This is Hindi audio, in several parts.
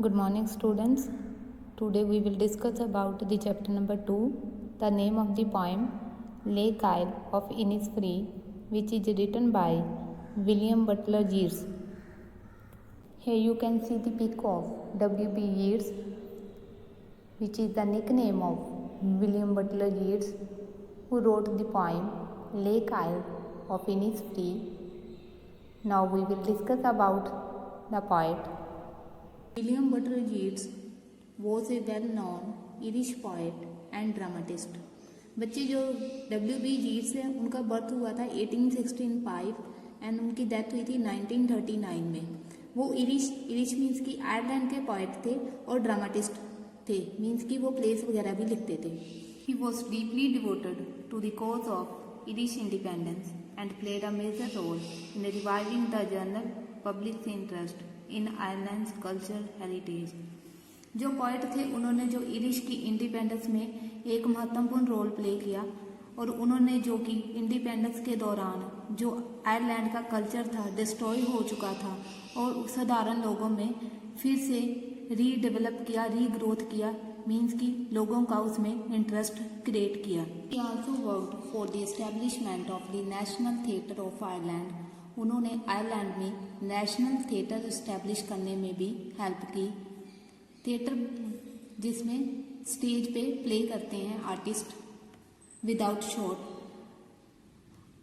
Good morning students. Today we will discuss about the chapter number 2. The name of the poem Lake Isle of Innisfree, which is written by William Butler Yeats. Here you can see the pic of W.B. Yeats, which is the nickname of William Butler Yeats, who wrote the poem Lake Isle of Innisfree. Now we will discuss about the poet. William Butler Yeats was a well-known Irish poet and dramatist. बच्चे जो W.B. Yeats है उनका बर्थ हुआ था 1865 एंड उनकी डेथ हुई थी 1939 में. वो इरिश मीन्स कि आयरलैंड के पोएट थे और ड्रामाटिस्ट थे, मीन्स कि वो प्लेस वगैरह भी लिखते थे. He was deeply devoted to the cause of Irish independence and played a major role in reviving the general public interest in Ireland culture heritage. जो पोएट थे उन्होंने जो इरिश की इंडिपेंडेंस में एक महत्वपूर्ण रोल प्ले किया और उन्होंने जो कि इंडिपेंडेंस के दौरान जो आयरलैंड का कल्चर था डिस्ट्रॉय हो चुका था और साधारण लोगों में फिर से रीडेवलप किया, रीग्रोथ किया, मीन्स कि लोगों का उसमें इंटरेस्ट क्रिएट किया. ही also worked for the establishment of the national theatre of Ireland. उन्होंने आयरलैंड में नेशनल थिएटर इस्टेब्लिश करने में भी हेल्प की. थिएटर जिसमें स्टेज पे प्ले करते हैं आर्टिस्ट विदाउट शॉट.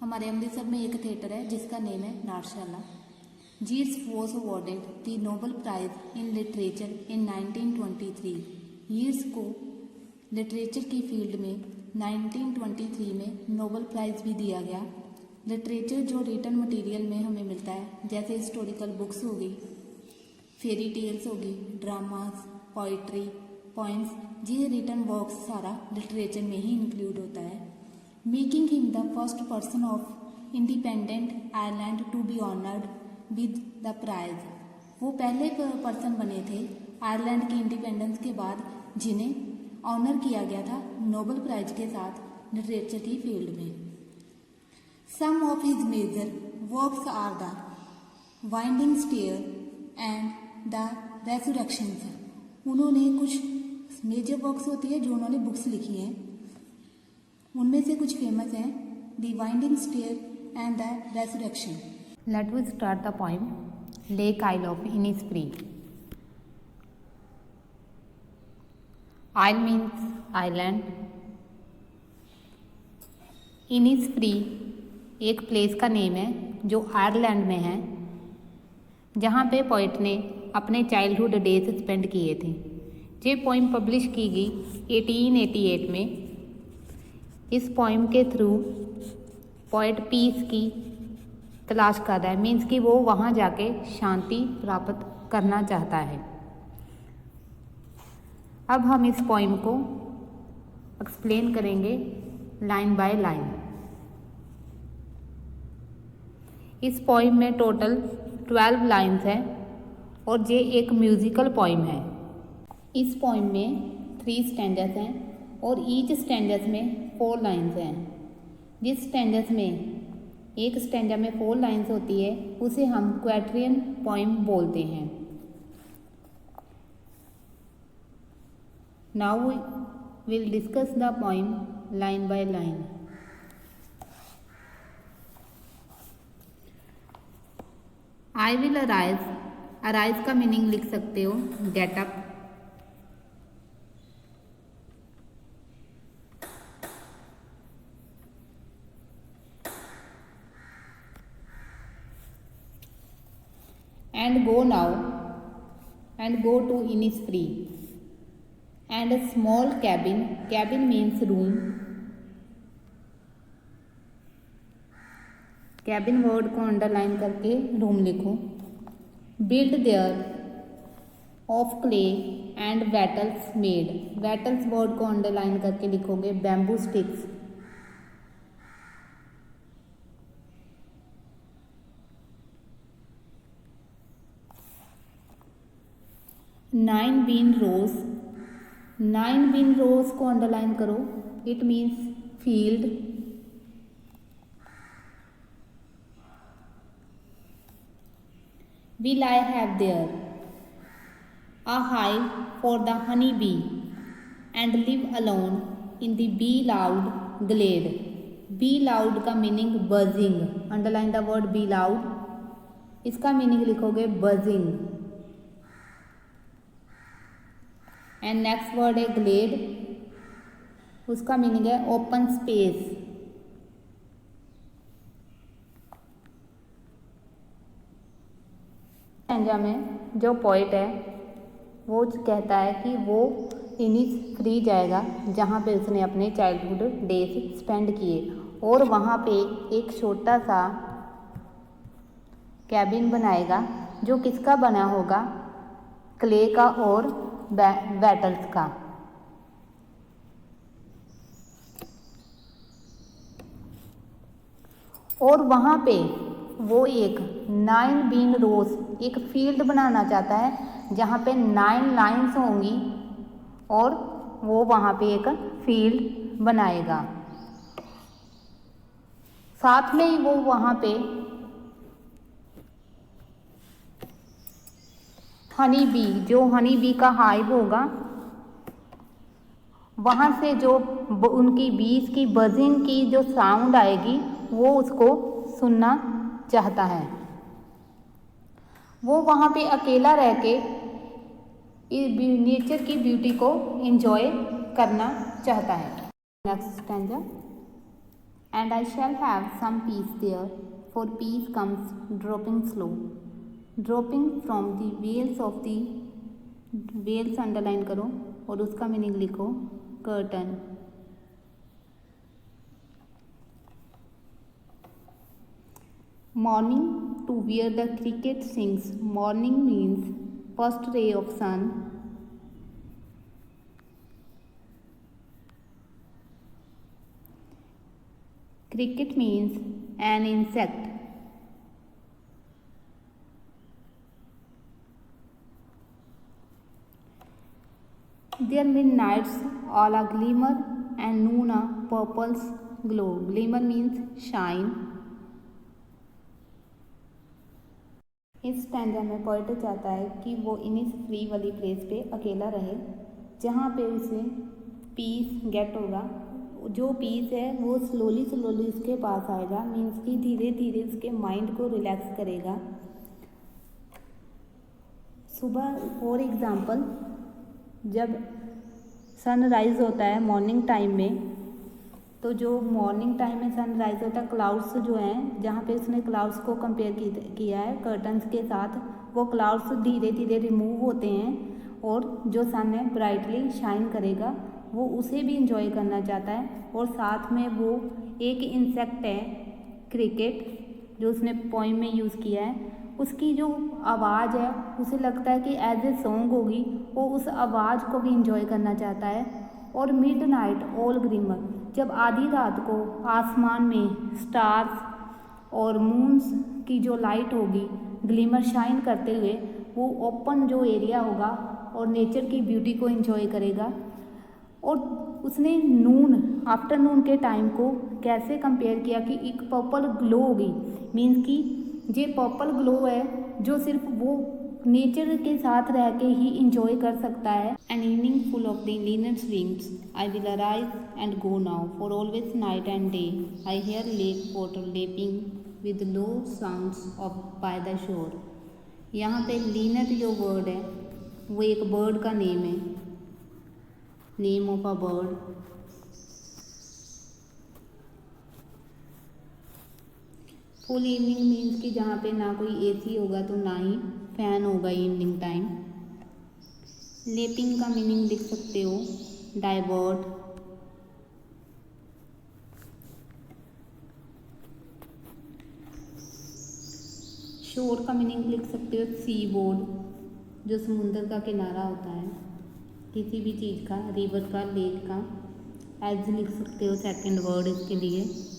हमारे अमृतसर में एक थिएटर है जिसका नेम है नाटशाला. Yeats was awarded the Nobel prize in literature in 1923. Yeats को लिटरेचर की फील्ड में 1923 में नोबेल प्राइज भी दिया गया. लिटरेचर जो रिटन मटेरियल में हमें मिलता है जैसे हिस्टोरिकल बुक्स होगी, फेरी टेल्स होगी, ड्रामास, पोइट्री, पोइम्स, ये रिटन वर्क्स सारा लिटरेचर में ही इंक्लूड होता है. Making him the first person of independent Ireland to be honoured with the prize. वो पहले पर्सन बने थे आयरलैंड की इंडिपेंडेंस के बाद जिन्हें ऑनर किया गया था नोबेल प्राइज के साथ लिटरेचर की फील्ड में. Some of his major works are The Winding Stair and The Resurrections. उन्होंने कुछ मेजर वर्क्स होती है जो उन्होंने बुक्स लिखी हैं, उनमें से कुछ फेमस हैं The Winding Stair and The Resurrection. Let us start the poem Lake Isle of Innisfree. Isle means island. Innisfree एक प्लेस का नेम है जो आयरलैंड में है, जहाँ पे पोइट ने अपने चाइल्डहुड डेज स्पेंड किए थे. ये पोइम पब्लिश की गई 1888 में. इस पोइम के थ्रू पोइट पीस की तलाश कर रहा है, मीन्स कि वो वहाँ जाके शांति प्राप्त करना चाहता है. अब हम इस पोइम को एक्सप्लेन करेंगे लाइन बाय लाइन. इस पोइम में टोटल 12 लाइन्स हैं और ये एक म्यूज़िकल पोइम है. इस पोइम में 3 स्टैंडर्स हैं और ईच स्टैंडर्स में 4 लाइन्स हैं. जिस स्टैंडर्स में एक स्टैंडर में 4 लाइन्स होती है उसे हम क्वैट्रियन पोइम बोलते हैं. Now we will discuss the poem line by line. I will arise. Arise का मीनिंग लिख सकते हो get up. And go now. And go to Innisfree. And a small cabin. Cabin means room. Cabin word को अंडरलाइन करके रूम लिखो. Build there of clay and wattles made. Wattles word को अंडरलाइन करके लिखोगे bamboo sticks. Nine bean rows. Nine bean rows को अंडरलाइन करो, it means field. Will I have there. a hive for the honey bee and live alone in the bee loud glade. Bee loud का meaning buzzing, underline the word bee loud, इसका मीनिंग लिखोगे buzzing. एंड नेक्स्ट वर्ड है ग्लेड, उसका मीनिंग है ओपन स्पेस. स्टैंजा में जो पोइट है वो कहता है कि वो इनिस फ्री जाएगा जहाँ पे उसने अपने चाइल्डहुड डेज स्पेंड किए, और वहाँ पे एक छोटा सा कैबिन बनाएगा जो किसका बना होगा, क्ले का और बैटल्स का. और वहाँ पे वो एक 9 बीन रोज एक फील्ड बनाना चाहता है जहाँ पे 9 लाइन्स होंगी, और वो वहाँ पे एक फील्ड बनाएगा. साथ में ही वो वहाँ पे हनी बी, जो हनी बी का हाइव होगा, वहाँ से जो उनकी बीज की बजिंग की जो साउंड आएगी वो उसको सुनना चाहता है. वो वहाँ पे अकेला रह के नेचर की ब्यूटी को एंजॉय करना चाहता है. Next stanza. And I shall have some peace there, for peace comes dropping slow, dropping from the veils of the, veils underline करो और उसका मीनिंग लिखो curtain. Morning to where the cricket sings, morning means first ray of sun. Cricket means an insect. Their midnights all a glimmer and noon a purple's glow. Glimmer means shine. इस स्टैंजा में पोएट चाहता है कि वो इनिस फ्री वाली प्लेस पे अकेला रहे जहाँ पे उसे पीस गेट होगा. जो पीस है वो स्लोली स्लोली उसके पास आएगा, मीन्स कि धीरे धीरे उसके माइंड को रिलैक्स करेगा. सुबह फॉर एग्ज़ाम्पल जब सनराइज़ होता है मॉर्निंग टाइम में, तो जो मॉर्निंग टाइम में सनराइज़ होता है, क्लाउड्स जो हैं, जहाँ पे उसने क्लाउड्स को कंपेयर किया है कर्टन्स के साथ, वो क्लाउड्स धीरे धीरे रिमूव होते हैं और जो सन है ब्राइटली शाइन करेगा, वो उसे भी इंजॉय करना चाहता है. और साथ में वो एक इंसेक्ट है क्रिकेट जो उसने पोइम में यूज़ किया है, उसकी जो आवाज़ है उसे लगता है कि एज ए सॉन्ग होगी, वो उस आवाज़ को भी इंजॉय करना चाहता है. और मिड नाइट ऑल ग्लिमर, जब आधी रात को आसमान में स्टार्स और मून्स की जो लाइट होगी ग्लिमर शाइन करते हुए, वो ओपन जो एरिया होगा और नेचर की ब्यूटी को एंजॉय करेगा. और उसने नून आफ्टरनून के टाइम को कैसे कंपेयर किया कि एक पर्पल ग्लो होगी, मीन्स कि ये पर्पल ग्लो है जो सिर्फ वो नेचर के साथ रह के ही इंजॉय कर सकता है. An evening full of the linnet's wings, I will arise and go now, for always night and day I hear lake water lapping with low sounds of by the shore. यहाँ पे लिनट जो वर्ड है वो एक बर्ड का नेम है, name of a bird. Full evening means कि जहाँ पे ना कोई एसी होगा तो ना ही फैन होगा इवनिंग टाइम. लेपिंग का मीनिंग लिख सकते हो डाइवर्ट. शोर का मीनिंग लिख सकते हो सी बोर्ड, जो समुंदर का किनारा होता है किसी भी चीज़ का, रिवर का, लेक का. एज लिख सकते हो सेकंड वर्ड इसके लिए.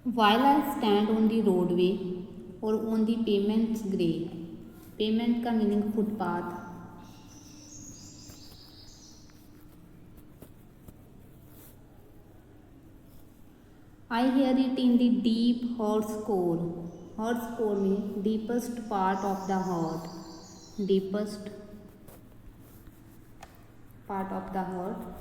While I stand on the roadway or on the pavement's grey, pavement का मीनिंग फुटपाथ. I hear it in the deep heart's core, heart's core में deepest part of the heart, deepest part of the heart.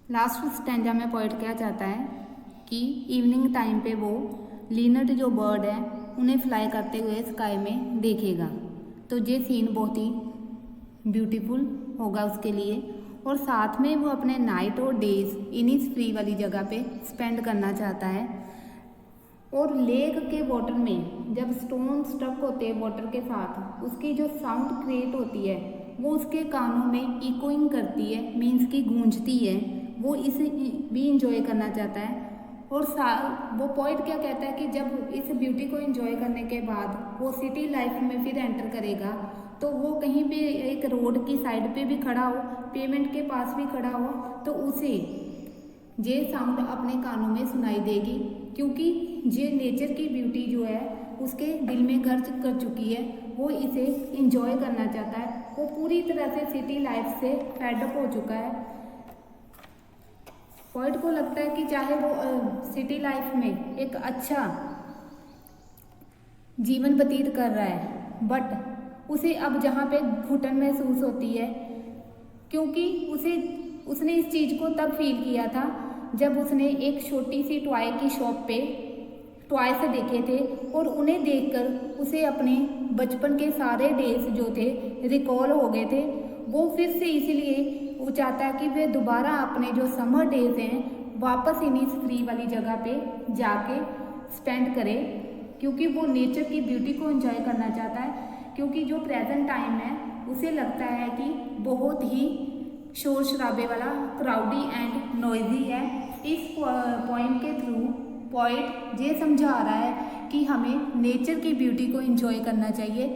Last stanza में पोएट क्या चाहता है कि इवनिंग टाइम पे वो लिनट जो बर्ड है उन्हें फ्लाई करते हुए स्काई में देखेगा, तो ये सीन बहुत ही ब्यूटीफुल होगा उसके लिए। और साथ में वो अपने नाइट और डेज इनिसफ्री वाली जगह पे स्पेंड करना चाहता है। और लेक के वाटर में जब स्टोन स्टक होते हैं वाटर के साथ, उसकी जो साउंड क्रिएट होती है वो उसके कानों में इकोइंग करती है, मीन्स की गूंजती है। वो इसे भी इंजॉय करना चाहता है। और वो पोइट क्या कहता है कि जब इस ब्यूटी को एंजॉय करने के बाद वो सिटी लाइफ में फिर एंटर करेगा, तो वो कहीं पे एक रोड की साइड पे भी खड़ा हो, पेमेंट के पास भी खड़ा हो, तो उसे ये साउंड अपने कानों में सुनाई देगी, क्योंकि ये नेचर की ब्यूटी जो है उसके दिल में घर कर चुकी है। वो इसे इंजॉय करना चाहता है। वो पूरी तरह से सिटी लाइफ से फेड अप हो चुका है। पोएट को लगता है कि चाहे वो सिटी लाइफ में एक अच्छा जीवन व्यतीत कर रहा है, बट उसे अब जहाँ पे घुटन महसूस होती है, क्योंकि उसने इस चीज़ को तब फील किया था जब उसने एक छोटी सी टॉय की शॉप पे टॉयस देखे थे, और उन्हें देखकर उसे अपने बचपन के सारे डेज जो थे रिकॉल हो गए थे। वो फिर से इसीलिए वो चाहता है कि वे दोबारा अपने जो समर डेज हैं वापस इनिसफ्री वाली जगह पे जाके स्पेंड करे, क्योंकि वो नेचर की ब्यूटी को एंजॉय करना चाहता है। क्योंकि जो प्रेजेंट टाइम है उसे लगता है कि बहुत ही शोर शराबे वाला, क्राउडी एंड नॉइजी है। इस पॉइंट के थ्रू पोएट ये समझा रहा है कि हमें नेचर की ब्यूटी को एंजॉय करना चाहिए।